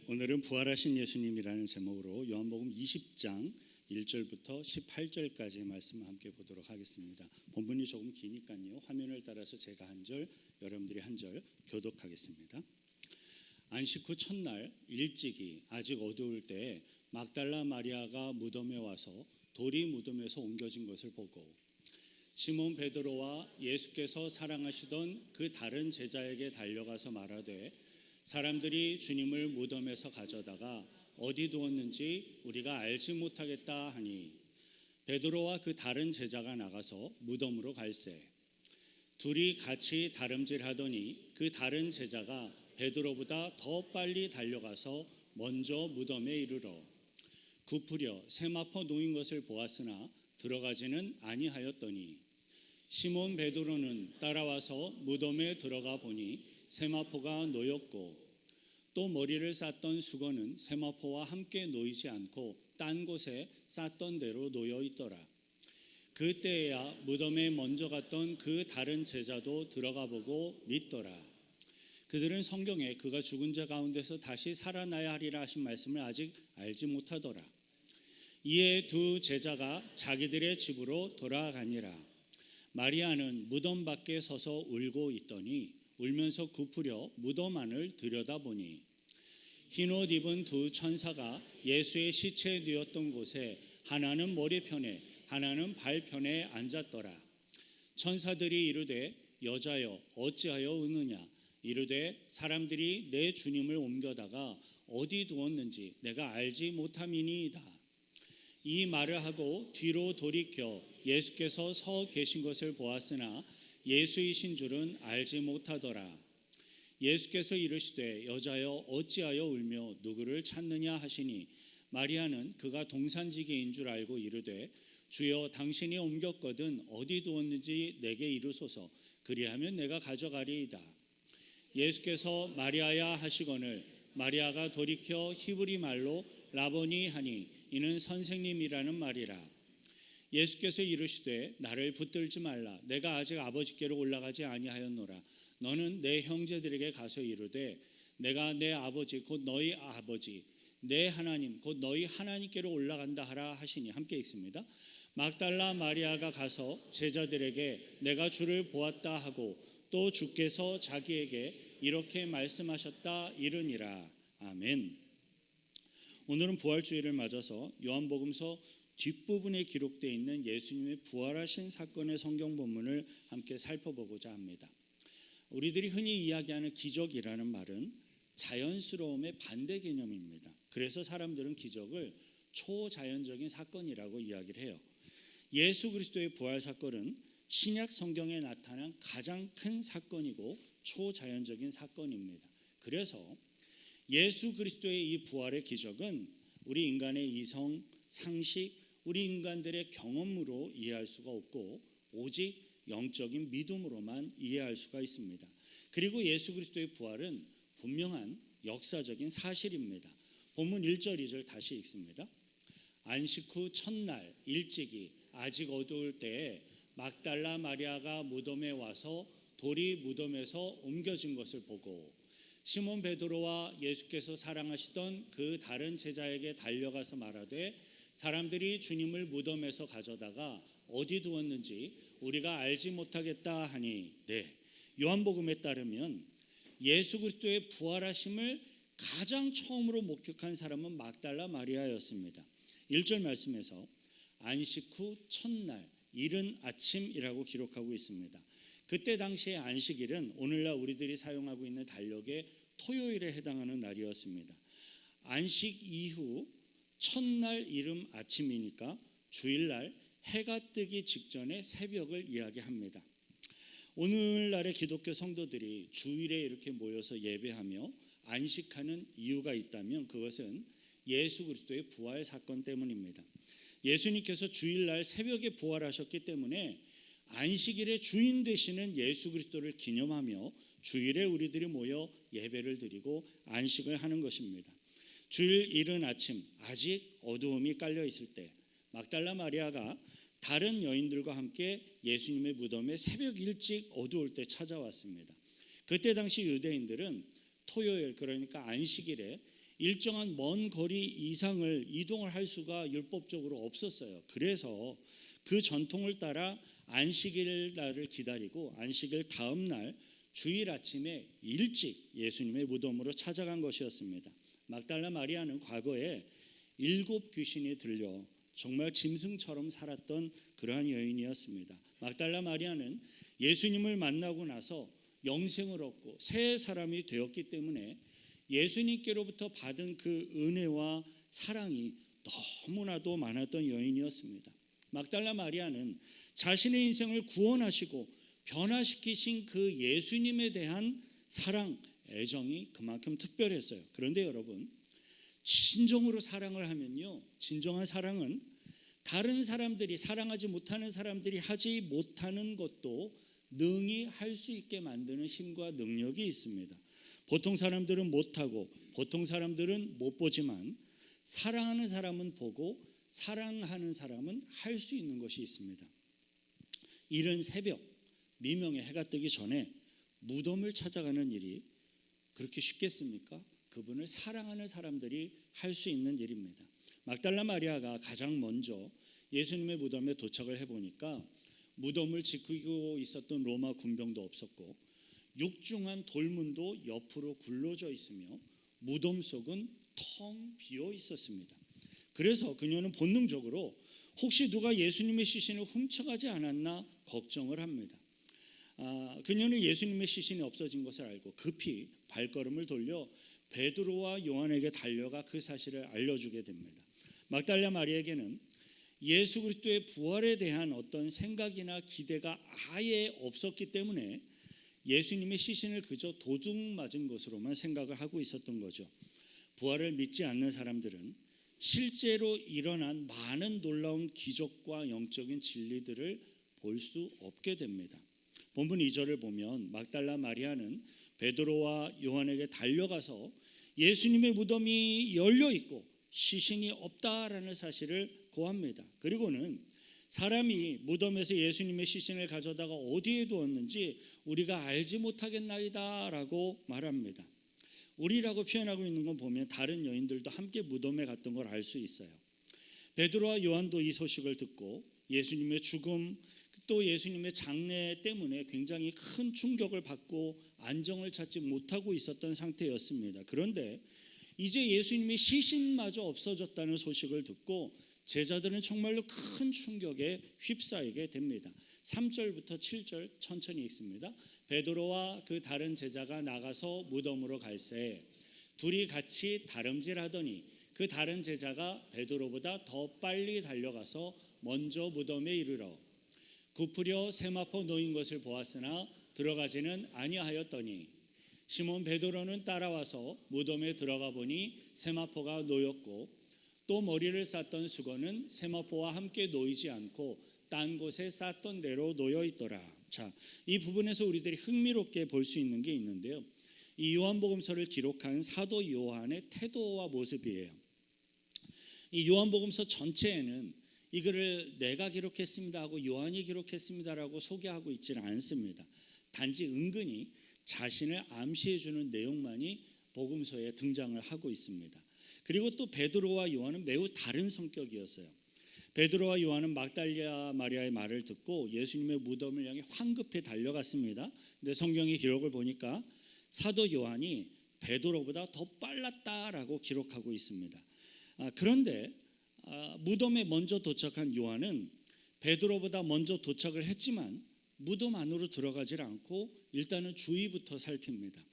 오늘은 부활하신 예수님이라는 제목으로 요한복음 20장 1절부터 18절까지 말씀 함께 보도록 하겠습니다. 본문이 조금 기니까요. 화면을 따라서 제가 한 절, 여러분들이 한 절 교독하겠습니다. 안식 후 첫날 일찍이 아직 어두울 때 막달라 마리아가 무덤에 와서 돌이 무덤에서 옮겨진 것을 보고 시몬 베드로와 예수께서 사랑하시던 그 다른 제자에게 달려가서 말하되 사람들이 주님을 무덤에서 가져다가 어디 두었는지 우리가 알지 못하겠다 하니 베드로와 그 다른 제자가 나가서 무덤으로 갈새 둘이 같이 다름질하더니 그 다른 제자가 베드로보다 더 빨리 달려가서 먼저 무덤에 이르러 굽으려 세마포 놓인 것을 보았으나 들어가지는 아니하였더니 시몬 베드로는 따라와서 무덤에 들어가 보니 세마포가 놓였고 또 머리를 쌌던 수건은 세마포와 함께 놓이지 않고 딴 곳에 쌌던 대로 놓여 있더라. 그때야 무덤에 먼저 갔던 그 다른 제자도 들어가 보고 믿더라. 그들은 성경에 그가 죽은 자 가운데서 다시 살아나야 하리라 하신 말씀을 아직 알지 못하더라. 이에 두 제자가 자기들의 집으로 돌아가니라. 마리아는 무덤 밖에 서서 울고 있더니 울면서 굽으려 무덤 안을 들여다보니 흰옷 입은 두 천사가 예수의 시체에 누웠던 곳에 하나는 머리편에 하나는 발편에 앉았더라. 천사들이 이르되 여자여 어찌하여 우느냐 이르되 사람들이 내 주님을 옮겨다가 어디 두었는지 내가 알지 못함이니이다. 이 말을 하고 뒤로 돌이켜 예수께서 서 계신 것을 보았으나 예수이신 줄은 알지 못하더라. 예수께서 이르시되 여자여 어찌하여 울며 누구를 찾느냐 하시니 마리아는 그가 동산지기인 줄 알고 이르되 주여 당신이 옮겼거든 어디 두었는지 내게 이르소서 그리하면 내가 가져가리이다. 예수께서 마리아야 하시거늘 마리아가 돌이켜 히브리 말로 라보니 하니 이는 선생님이라는 말이라. 예수께서 이르시되 나를 붙들지 말라. 내가 아직 아버지께로 올라가지 아니하였노라. 너는 내 형제들에게 가서 이르되 내가 내 아버지 곧 너희 아버지 내 하나님 곧 너희 하나님께로 올라간다 하라 하시니 함께 읽습니다. 막달라 마리아가 가서 제자들에게 내가 주를 보았다 하고 또 주께서 자기에게 이렇게 말씀하셨다 이르니라. 아멘. 오늘은 부활주일을 맞아서 요한복음서 뒷부분에 기록되어 있는 예수님의 부활하신 사건의 성경 본문을 함께 살펴보고자 합니다. 우리들이 흔히 이야기하는 기적이라는 말은 자연스러움의 반대 개념입니다. 그래서 사람들은 기적을 초자연적인 사건이라고 이야기를 해요. 예수 그리스도의 부활 사건은 신약 성경에 나타난 가장 큰 사건이고 초자연적인 사건입니다. 그래서 예수 그리스도의 이 부활의 기적은 우리 인간의 이성, 상식, 우리 인간들의 경험으로 이해할 수가 없고 오직 영적인 믿음으로만 이해할 수가 있습니다. 그리고 예수 그리스도의 부활은 분명한 역사적인 사실입니다. 본문 1절 2절 다시 읽습니다. 안식 후 첫날 일찍이 아직 어두울 때에 막달라 마리아가 무덤에 와서 돌이 무덤에서 옮겨진 것을 보고 시몬 베드로와 예수께서 사랑하시던 그 다른 제자에게 달려가서 말하되 사람들이 주님을 무덤에서 가져다가 어디 두었는지 우리가 알지 못하겠다 하니 요한복음에 따르면 예수 그리스도의 부활하심을 가장 처음으로 목격한 사람은 막달라 마리아였습니다. 1절 말씀에서 안식 후 첫날 이른 아침이라고 기록하고 있습니다. 그때 당시의 안식일은 오늘날 우리들이 사용하고 있는 달력의 토요일에 해당하는 날이었습니다. 안식 이후 첫날 이른 아침이니까 주일날 해가 뜨기 직전의 새벽을 이야기합니다. 오늘날의 기독교 성도들이 주일에 이렇게 모여서 예배하며 안식하는 이유가 있다면 그것은 예수 그리스도의 부활 사건 때문입니다. 예수님께서 주일날 새벽에 부활하셨기 때문에 안식일의 주인 되시는 예수 그리스도를 기념하며 주일에 우리들이 모여 예배를 드리고 안식을 하는 것입니다. 주일 이른 아침 아직 어두움이 깔려 있을 때 막달라 마리아가 다른 여인들과 함께 예수님의 무덤에 새벽 일찍 어두울 때 찾아왔습니다. 그때 당시 유대인들은 토요일 그러니까 안식일에 일정한 먼 거리 이상을 이동을 할 수가 율법적으로 없었어요. 그래서 그 전통을 따라 안식일 날을 기다리고 안식일 다음 날 주일 아침에 일찍 예수님의 무덤으로 찾아간 것이었습니다. 막달라 마리아는 과거에 7 귀신이 들려 정말 짐승처럼 살았던 그러한 여인이었습니다. 막달라 마리아는 예수님을 만나고 나서 영생을 얻고 새 사람이 되었기 때문에 예수님께로부터 받은 그 은혜와 사랑이 너무나도 많았던 여인이었습니다. 막달라 마리아는 자신의 인생을 구원하시고 변화시키신 그 예수님에 대한 사랑, 애정이 그만큼 특별했어요. 그런데 여러분, 진정으로 사랑을 하면요, 진정한 사랑은 다른 사람들이, 사랑하지 못하는 사람들이 하지 못하는 것도 능히 할 수 있게 만드는 힘과 능력이 있습니다. 보통 사람들은 못하고 보통 사람들은 못 보지만 사랑하는 사람은 보고 사랑하는 사람은 할 수 있는 것이 있습니다. 이른 새벽 미명에 해가 뜨기 전에 무덤을 찾아가는 일이 그렇게 쉽겠습니까? 그분을 사랑하는 사람들이 할 수 있는 일입니다. 막달라 마리아가 가장 먼저 예수님의 무덤에 도착을 해보니까 무덤을 지키고 있었던 로마 군병도 없었고 육중한 돌문도 옆으로 굴러져 있으며 무덤 속은 텅 비어 있었습니다. 그래서 그녀는 본능적으로 혹시 누가 예수님의 시신을 훔쳐가지 않았나 걱정을 합니다. 그녀는 예수님의 시신이 없어진 것을 알고 급히 발걸음을 돌려 베드로와 요한에게 달려가 그 사실을 알려주게 됩니다. 막달라 마리아에게는 예수 그리스도의 부활에 대한 어떤 생각이나 기대가 아예 없었기 때문에 예수님의 시신을 그저 도둑 맞은 것으로만 생각을 하고 있었던 거죠. 부활을 믿지 않는 사람들은 실제로 일어난 많은 놀라운 기적과 영적인 진리들을 볼 수 없게 됩니다. 본문 2절을 보면 막달라 마리아는 베드로와 요한에게 달려가서 예수님의 무덤이 열려 있고 시신이 없다라는 사실을 고합니다. 그리고는 사람이 무덤에서 예수님의 시신을 가져다가 어디에 두었는지 우리가 알지 못하겠나이다 라고 말합니다. 우리라고 표현하고 있는 건 보면 다른 여인들도 함께 무덤에 갔던 걸 알 수 있어요. 베드로와 요한도 이 소식을 듣고 예수님의 죽음 또 예수님의 장례 때문에 굉장히 큰 충격을 받고 안정을 찾지 못하고 있었던 상태였습니다. 그런데 이제 예수님의 시신마저 없어졌다는 소식을 듣고 제자들은 정말로 큰 충격에 휩싸이게 됩니다. 3절부터 7절 천천히 읽습니다. 베드로와 그 다른 제자가 나가서 무덤으로 갈새 둘이 같이 다름질하더니 그 다른 제자가 베드로보다 더 빨리 달려가서 먼저 무덤에 이르러 굽으려 세마포 놓인 것을 보았으나 들어가지는 아니하였더니 시몬 베드로는 따라와서 무덤에 들어가 보니 세마포가 놓였고 또 머리를 쌌던 수건은 세마포와 함께 놓이지 않고 딴 곳에 쌌던 대로 놓여 있더라. 자, 이 부분에서 우리들이 흥미롭게 볼 수 있는 게 있는데요. 이 요한복음서를 기록한 사도 요한의 태도와 모습이에요. 이 요한복음서 전체에는 이 글을 내가 기록했습니다 하고 요한이 기록했습니다라고 소개하고 있지는 않습니다. 단지 은근히 자신을 암시해 주는 내용만이 복음서에 등장을 하고 있습니다. 그리고 또 베드로와 요한은 매우 다른 성격이었어요. 베드로와 요한은 막달라 마리아의 말을 듣고 예수님의 무덤을 향해 황급히 달려갔습니다. 근데 성경의 기록을 보니까 사도 요한이 베드로보다 더 빨랐다라고 기록하고 있습니다. 그런데 무덤에 먼저 도착한 요한은 베드로보다 먼저 도착을 했지만 무덤 안으로 들어가질 않고 일단은 주위부터 살핍니다.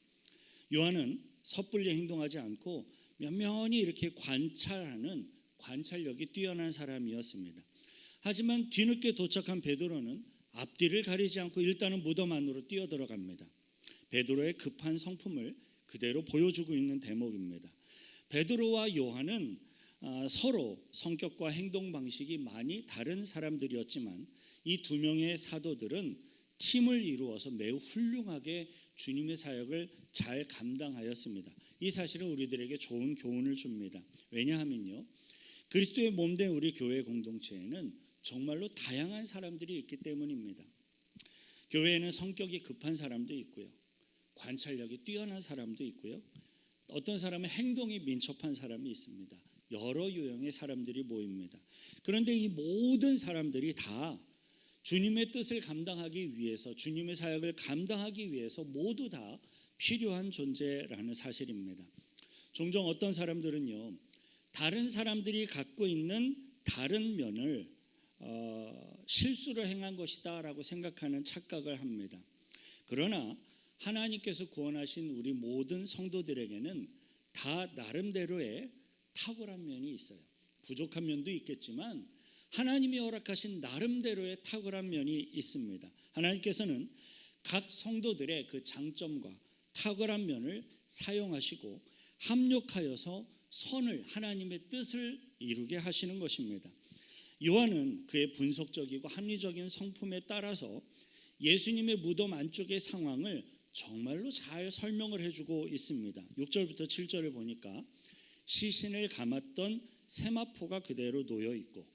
요한은 섣불리 행동하지 않고 면면히 이렇게 관찰하는 관찰력이 뛰어난 사람이었습니다. 하지만 뒤늦게 도착한 베드로는 앞뒤를 가리지 않고 일단은 무덤 안으로 뛰어들어갑니다. 베드로의 급한 성품을 그대로 보여주고 있는 대목입니다. 베드로와 요한은 서로 성격과 행동 방식이 많이 다른 사람들이었지만 이 두 명의 사도들은 팀을 이루어서 매우 훌륭하게 주님의 사역을 잘 감당하였습니다. 이 사실은 우리들에게 좋은 교훈을 줍니다. 왜냐하면요, 그리스도의 몸된 우리 교회 공동체에는 정말로 다양한 사람들이 있기 때문입니다. 교회에는 성격이 급한 사람도 있고요, 관찰력이 뛰어난 사람도 있고요, 어떤 사람은 행동이 민첩한 사람이 있습니다. 여러 유형의 사람들이 모입니다. 그런데 이 모든 사람들이 다 주님의 뜻을 감당하기 위해서, 주님의 사역을 감당하기 위해서 모두 다 필요한 존재라는 사실입니다. 종종 어떤 사람들은요, 다른 사람들이 갖고 있는 다른 면을 실수로 행한 것이다 라고 생각하는 착각을 합니다. 그러나 하나님께서 구원하신 우리 모든 성도들에게는 다 나름대로의 탁월한 면이 있어요. 부족한 면도 있겠지만 하나님이 허락하신 나름대로의 탁월한 면이 있습니다. 하나님께서는 각 성도들의 그 장점과 탁월한 면을 사용하시고 합력하여서 선을, 하나님의 뜻을 이루게 하시는 것입니다. 요한은 그의 분석적이고 합리적인 성품에 따라서 예수님의 무덤 안쪽의 상황을 정말로 잘 설명을 해주고 있습니다. 6절부터 7절을 보니까 시신을 감았던 세마포가 그대로 놓여 있고,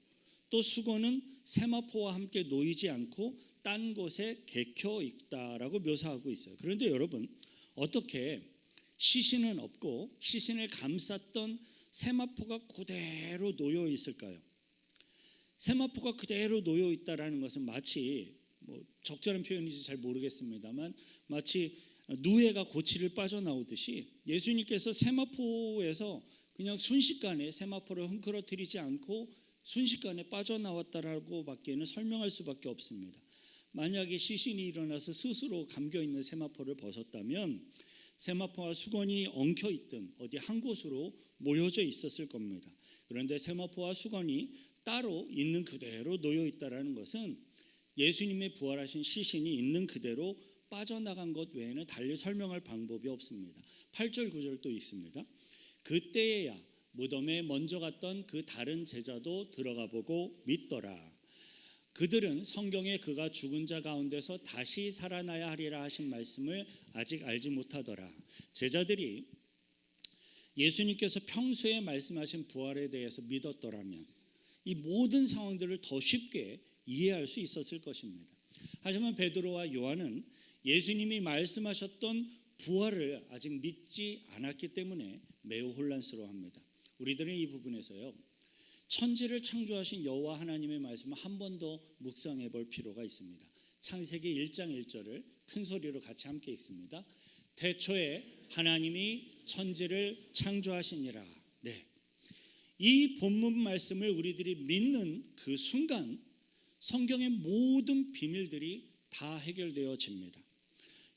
또 수건은 세마포와 함께 놓이지 않고 딴 곳에 개켜 있다라고 묘사하고 있어요. 그런데 여러분, 어떻게 시신은 없고 시신을 감쌌던 세마포가 그대로 놓여 있을까요? 세마포가 그대로 놓여 있다라는 것은 마치 적절한 표현인지 잘 모르겠습니다만 마치 누에가 고치를 빠져나오듯이 예수님께서 세마포에서 그냥 순식간에 세마포를 흔들어뜨리지 않고 순식간에 빠져나왔다라고 밖에는 설명할 수밖에 없습니다. 만약에 시신이 일어나서 스스로 감겨있는 세마포를 벗었다면 세마포와 수건이 엉켜있든 어디 한 곳으로 모여져 있었을 겁니다. 그런데 세마포와 수건이 따로 있는 그대로 놓여있다는 것은 예수님의 부활하신 시신이 있는 그대로 빠져나간 것 외에는 달리 설명할 방법이 없습니다. 8절 9절도 있습니다. 그때에야 무덤에 먼저 갔던 그 다른 제자도 들어가 보고 믿더라. 그들은 성경에 그가 죽은 자 가운데서 다시 살아나야 하리라 하신 말씀을 아직 알지 못하더라. 제자들이 예수님께서 평소에 말씀하신 부활에 대해서 믿었더라면 이 모든 상황들을 더 쉽게 이해할 수 있었을 것입니다. 하지만 베드로와 요한은 예수님이 말씀하셨던 부활을 아직 믿지 않았기 때문에 매우 혼란스러워합니다. 우리들은 이 부분에서요, 천지를 창조하신 여호와 하나님의 말씀을 한 번 더 묵상해 볼 필요가 있습니다. 창세기 1장 1절을 큰 소리로 같이 함께 읽습니다. 태초에 하나님이 천지를 창조하시니라. 네, 이 본문 말씀을 우리들이 믿는 그 순간 성경의 모든 비밀들이 다 해결되어집니다.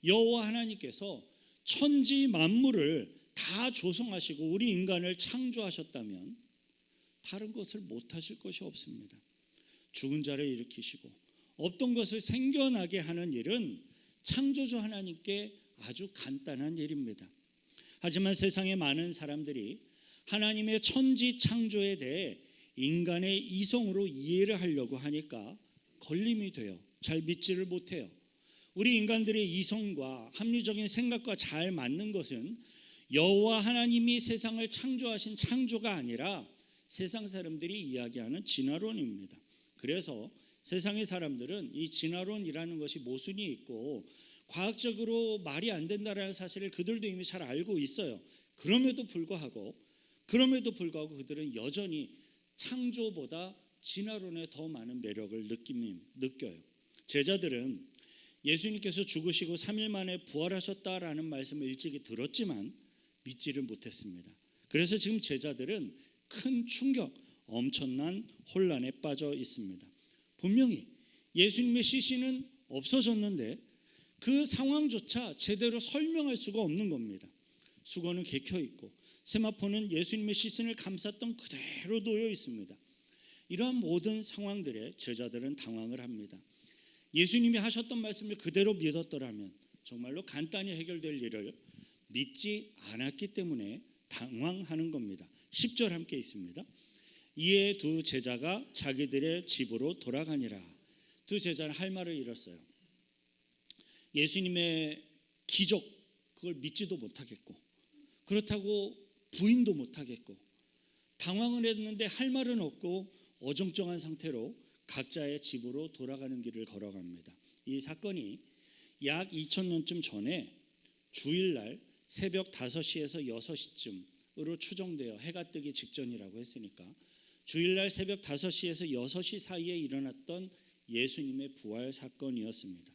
여호와 하나님께서 천지 만물을 다 조성하시고 우리 인간을 창조하셨다면 다른 것을 못하실 것이 없습니다. 죽은 자를 일으키시고 없던 것을 생겨나게 하는 일은 창조주 하나님께 아주 간단한 일입니다. 하지만 세상의 많은 사람들이 하나님의 천지 창조에 대해 인간의 이성으로 이해를 하려고 하니까 걸림이 돼요. 잘 믿지를 못해요. 우리 인간들의 이성과 합리적인 생각과 잘 맞는 것은 여호와 하나님이 세상을 창조하신 창조가 아니라 세상 사람들이 이야기하는 진화론입니다. 그래서 세상의 사람들은 이 진화론이라는 것이 모순이 있고 과학적으로 말이 안 된다는 사실을 그들도 이미 잘 알고 있어요. 그럼에도 불구하고 그들은 여전히 창조보다 진화론에 더 많은 매력을 느껴요. 제자들은 예수님께서 죽으시고 3일 만에 부활하셨다라는 말씀을 일찍이 들었지만 믿지를 못했습니다. 그래서 지금 제자들은 큰 충격, 엄청난 혼란에 빠져 있습니다. 분명히 예수님의 시신은 없어졌는데 그 상황조차 제대로 설명할 수가 없는 겁니다. 수건은 개켜 있고 세마포는 예수님의 시신을 감쌌던 그대로 놓여 있습니다. 이러한 모든 상황들에 제자들은 당황을 합니다. 예수님이 하셨던 말씀을 그대로 믿었더라면 정말로 간단히 해결될 일을 믿지 않았기 때문에 당황하는 겁니다. 10절 함께 있습니다. 이에 두 제자가 자기들의 집으로 돌아가니라. 두 제자는 할 말을 잃었어요. 예수님의 기적 그걸 믿지도 못하겠고 그렇다고 부인도 못하겠고 당황을 했는데 할 말은 없고 어정쩡한 상태로 각자의 집으로 돌아가는 길을 걸어갑니다. 이 사건이 약 2000년쯤 전에 주일날 새벽 5시에서 6시쯤으로 추정되어 해가 뜨기 직전이라고 했으니까 주일날 새벽 5시에서 6시 사이에 일어났던 예수님의 부활 사건이었습니다.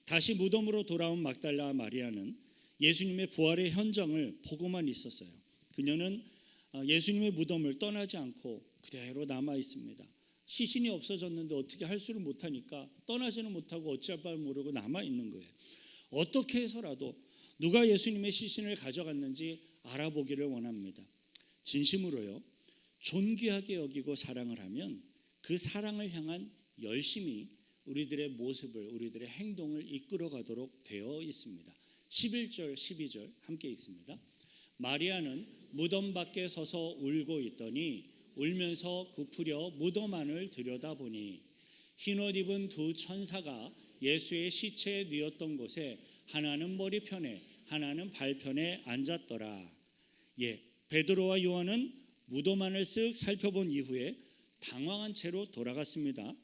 다시 무덤으로 돌아온 막달라 마리아는 예수님의 부활의 현장을 보고만 있었어요. 그녀는 예수님의 무덤을 떠나지 않고 그대로 남아 있습니다. 시신이 없어졌는데 어떻게 할 수를 못하니까 떠나지는 못하고 어찌할 바를 모르고 남아 있는 거예요. 어떻게 해서라도 누가 예수님의 시신을 가져갔는지 알아보기를 원합니다. 진심으로요, 존귀하게 여기고 사랑을 하면 그 사랑을 향한 열심이 우리들의 모습을, 우리들의 행동을 이끌어 가도록 되어 있습니다. 11절, 12절 함께 읽습니다. 마리아는 무덤 밖에 서서 울고 있더니 울면서 굽으려 무덤 안을 들여다보니 흰옷 입은 두 천사가 예수의 시체에 뉘었던 곳에 하나는 머리편에 하나는 발편에 앉았더라. 베드로와 요한은 무덤 안을 쓱 살펴본 이후에 당황한 채로 돌아갔습니다.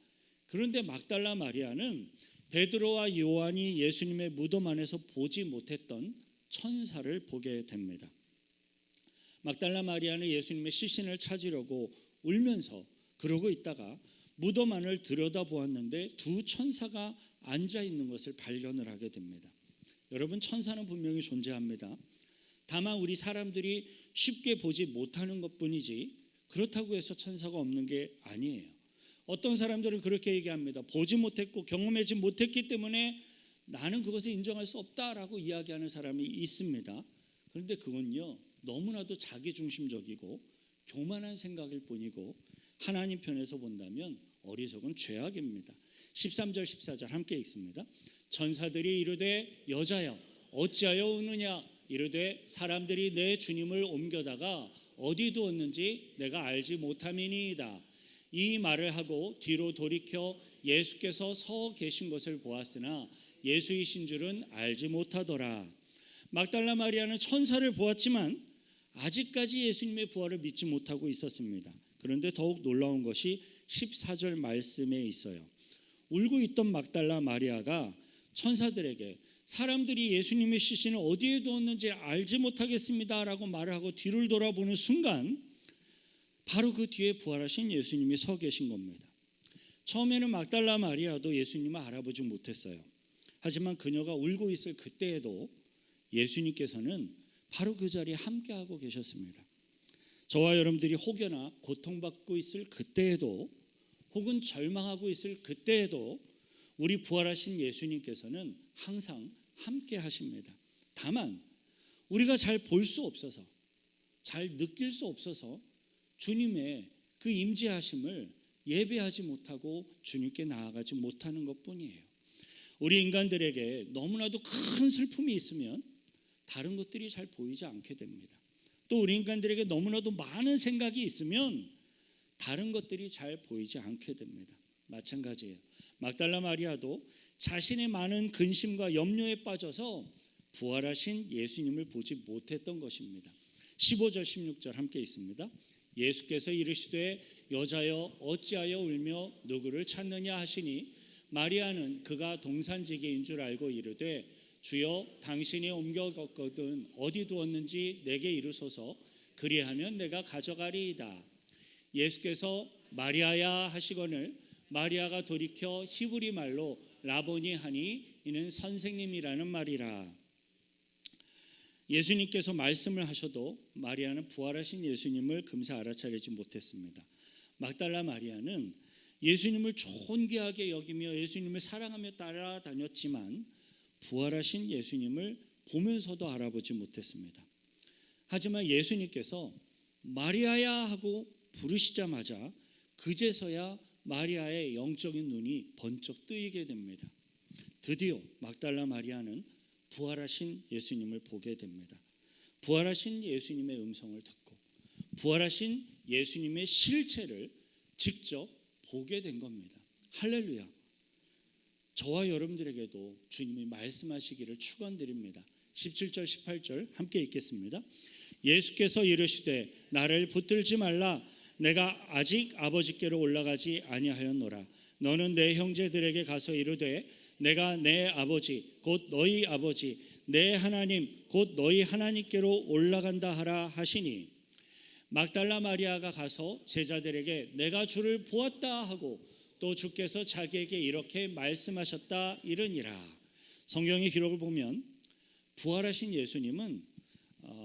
그런데 막달라 마리아는 베드로와 요한이 예수님의 무덤 안에서 보지 못했던 천사를 보게 됩니다. 막달라 마리아는 예수님의 시신을 찾으려고 울면서 그러고 있다가 무덤 안을 들여다보았는데 두 천사가 앉아 있는 것을 발견을 하게 됩니다. 여러분, 천사는 분명히 존재합니다. 다만 우리 사람들이 쉽게 보지 못하는 것뿐이지 그렇다고 해서 천사가 없는 게 아니에요. 어떤 사람들은 그렇게 얘기합니다. 보지 못했고 경험하지 못했기 때문에 나는 그것을 인정할 수 없다라고 이야기하는 사람이 있습니다. 그런데 그건요, 너무나도 자기중심적이고 교만한 생각일 뿐이고 하나님 편에서 본다면 어리석은 죄악입니다. 13절 14절 함께 읽습니다. 천사들이 이르되 여자여 어찌하여 우느냐 이르되 사람들이 내 주님을 옮겨다가 어디 두었는지 내가 알지 못함이니이다. 이 말을 하고 뒤로 돌이켜 예수께서 서 계신 것을 보았으나 예수이신 줄은 알지 못하더라. 막달라 마리아는 천사를 보았지만 아직까지 예수님의 부활을 믿지 못하고 있었습니다. 그런데 더욱 놀라운 것이 14절 말씀에 있어요. 울고 있던 막달라 마리아가 천사들에게 사람들이 예수님의 시신을 어디에 두었는지 알지 못하겠습니다 라고 말을 하고 뒤를 돌아보는 순간 바로 그 뒤에 부활하신 예수님이 서 계신 겁니다. 처음에는 막달라 마리아도 예수님을 알아보지 못했어요. 하지만 그녀가 울고 있을 그때에도 예수님께서는 바로 그 자리에 함께하고 계셨습니다. 저와 여러분들이 혹여나 고통받고 있을 그때에도 혹은 절망하고 있을 그때에도 우리 부활하신 예수님께서는 항상 함께 하십니다. 다만 우리가 잘 볼 수 없어서, 잘 느낄 수 없어서 주님의 그 임재하심을 예배하지 못하고 주님께 나아가지 못하는 것뿐이에요. 우리 인간들에게 너무나도 큰 슬픔이 있으면 다른 것들이 잘 보이지 않게 됩니다. 또 우리 인간들에게 너무나도 많은 생각이 있으면 다른 것들이 잘 보이지 않게 됩니다. 마찬가지예요. 막달라 마리아도 자신의 많은 근심과 염려에 빠져서 부활하신 예수님을 보지 못했던 것입니다. 15절 16절 함께 있습니다. 예수께서 이르시되 여자여 어찌하여 울며 누구를 찾느냐 하시니 마리아는 그가 동산지기인 줄 알고 이르되 주여 당신이 옮겨갔거든 어디 두었는지 내게 이르소서 그리하면 내가 가져가리이다. 예수께서 마리아야 하시거늘 마리아가 돌이켜 히브리 말로 라보니 하니 이는 선생님이라는 말이라. 예수님께서 말씀을 하셔도 마리아는 부활하신 예수님을 금세 알아차리지 못했습니다. 막달라 마리아는 예수님을 존귀하게 여기며 예수님을 사랑하며 따라다녔지만 부활하신 예수님을 보면서도 알아보지 못했습니다. 하지만 예수님께서 마리아야 하고 부르시자마자 그제서야 마리아의 영적인 눈이 번쩍 뜨이게 됩니다. 드디어 막달라 마리아는 부활하신 예수님을 보게 됩니다. 부활하신 예수님의 음성을 듣고 부활하신 예수님의 실체를 직접 보게 된 겁니다. 할렐루야. 저와 여러분들에게도 주님이 말씀하시기를 축원드립니다. 17절 18절 함께 읽겠습니다. 예수께서 이르시되 나를 붙들지 말라 내가 아직 아버지께로 올라가지 아니하였노라. 너는 내 형제들에게 가서 이르되 내가 내 아버지 곧 너희 아버지 내 하나님 곧 너희 하나님께로 올라간다 하라 하시니 막달라 마리아가 가서 제자들에게 내가 주를 보았다 하고 또 주께서 자기에게 이렇게 말씀하셨다 이르니라. 성경의 기록을 보면 부활하신 예수님은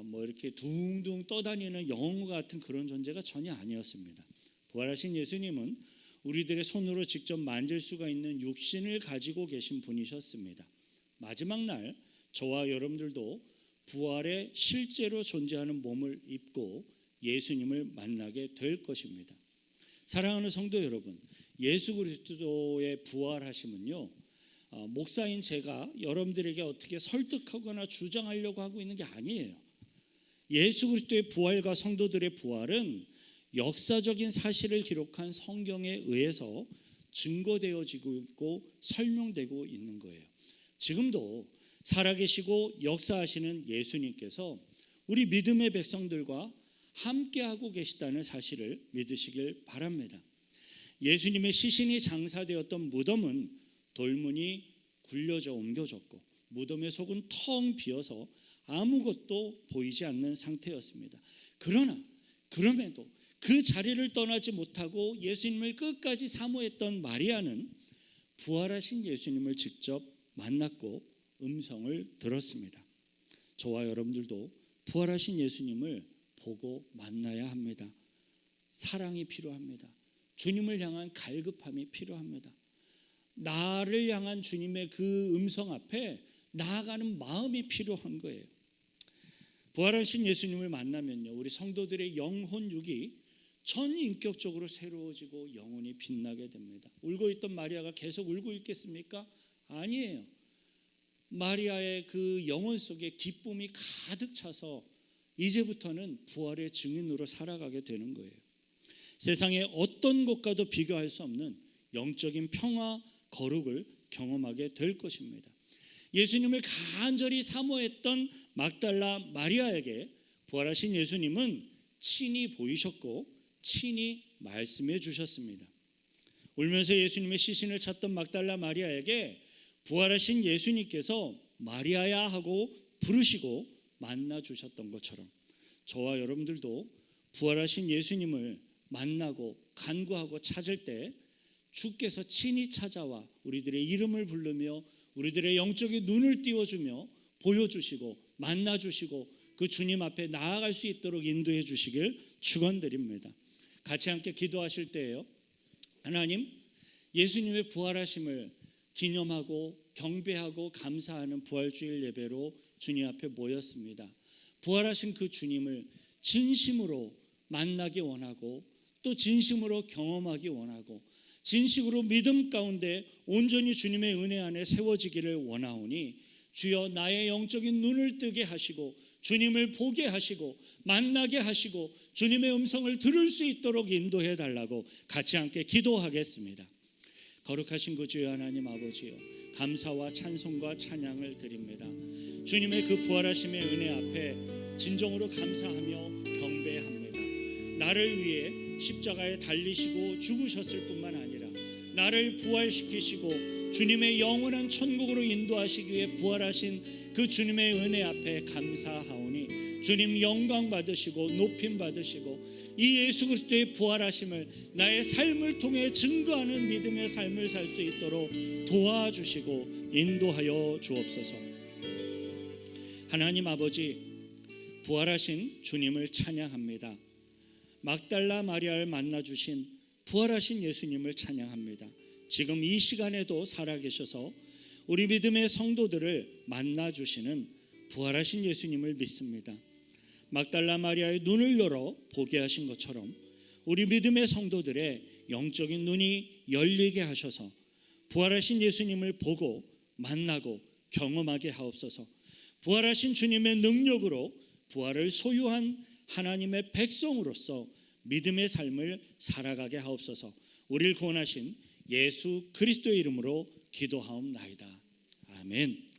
뭐 이렇게 둥둥 떠다니는 영웅 같은 그런 존재가 전혀 아니었습니다. 부활하신 예수님은 우리들의 손으로 직접 만질 수가 있는 육신을 가지고 계신 분이셨습니다. 마지막 날 저와 여러분들도 부활에 실제로 존재하는 몸을 입고 예수님을 만나게 될 것입니다. 사랑하는 성도 여러분, 예수 그리스도의 부활하심은요, 목사인 제가 여러분들에게 어떻게 설득하거나 주장하려고 하고 있는 게 아니에요. 예수 그리스도의 부활과 성도들의 부활은 역사적인 사실을 기록한 성경에 의해서 증거되어지고 있고 설명되고 있는 거예요. 지금도 살아계시고 역사하시는 예수님께서 우리 믿음의 백성들과 함께하고 계시다는 사실을 믿으시길 바랍니다. 예수님의 시신이 장사되었던 무덤은 돌문이 굴려져 옮겨졌고 무덤의 속은 텅 비어서 아무것도 보이지 않는 상태였습니다. 그럼에도 그 자리를 떠나지 못하고 예수님을 끝까지 사모했던 마리아는 부활하신 예수님을 직접 만났고 음성을 들었습니다. 저와 여러분들도 부활하신 예수님을 보고 만나야 합니다. 사랑이 필요합니다. 주님을 향한 갈급함이 필요합니다. 나를 향한 주님의 그 음성 앞에 나아가는 마음이 필요한 거예요. 부활하신 예수님을 만나면요, 우리 성도들의 영혼육이 전인격적으로 새로워지고 영혼이 빛나게 됩니다. 울고 있던 마리아가 계속 울고 있겠습니까? 아니에요. 마리아의 그 영혼 속에 기쁨이 가득 차서 이제부터는 부활의 증인으로 살아가게 되는 거예요. 세상의 어떤 것과도 비교할 수 없는 영적인 평화, 거룩을 경험하게 될 것입니다. 예수님을 간절히 사모했던 막달라 마리아에게 부활하신 예수님은 친히 보이셨고 친히 말씀해 주셨습니다. 울면서 예수님의 시신을 찾던 막달라 마리아에게 부활하신 예수님께서 마리아야 하고 부르시고 만나 주셨던 것처럼 저와 여러분들도 부활하신 예수님을 만나고 간구하고 찾을 때 주께서 친히 찾아와 우리들의 이름을 부르며 우리들의 영적인 눈을 띄워주며 보여주시고 만나주시고 그 주님 앞에 나아갈 수 있도록 인도해 주시길 축원드립니다. 같이 함께 기도하실 때에요, 하나님, 예수님의 부활하심을 기념하고 경배하고 감사하는 부활주일 예배로 주님 앞에 모였습니다. 부활하신 그 주님을 진심으로 만나기 원하고 또 진심으로 경험하기 원하고 진심으로 믿음 가운데 온전히 주님의 은혜 안에 세워지기를 원하오니 주여 나의 영적인 눈을 뜨게 하시고 주님을 보게 하시고 만나게 하시고 주님의 음성을 들을 수 있도록 인도해 달라고 같이 함께 기도하겠습니다. 거룩하신 그 주여 하나님 아버지요, 감사와 찬송과 찬양을 드립니다. 주님의 그 부활하심의 은혜 앞에 진정으로 감사하며 경배합니다. 나를 위해 십자가에 달리시고 죽으셨을 뿐만 아니라 나를 부활시키시고 주님의 영원한 천국으로 인도하시기 위해 부활하신 그 주님의 은혜 앞에 감사하오니 주님 영광 받으시고 높임 받으시고 이 예수 그리스도의 부활하심을 나의 삶을 통해 증거하는 믿음의 삶을 살 수 있도록 도와주시고 인도하여 주옵소서. 하나님 아버지, 부활하신 주님을 찬양합니다. 막달라 마리아를 만나주신 부활하신 예수님을 찬양합니다. 지금 이 시간에도 살아계셔서 우리 믿음의 성도들을 만나주시는 부활하신 예수님을 믿습니다. 막달라 마리아의 눈을 열어 보게 하신 것처럼 우리 믿음의 성도들의 영적인 눈이 열리게 하셔서 부활하신 예수님을 보고 만나고 경험하게 하옵소서. 부활하신 주님의 능력으로 부활을 소유한 하나님의 백성으로서 믿음의 삶을 살아가게 하옵소서. 우리를 구원하신 예수 그리스도의 이름으로 기도하옵나이다. 아멘.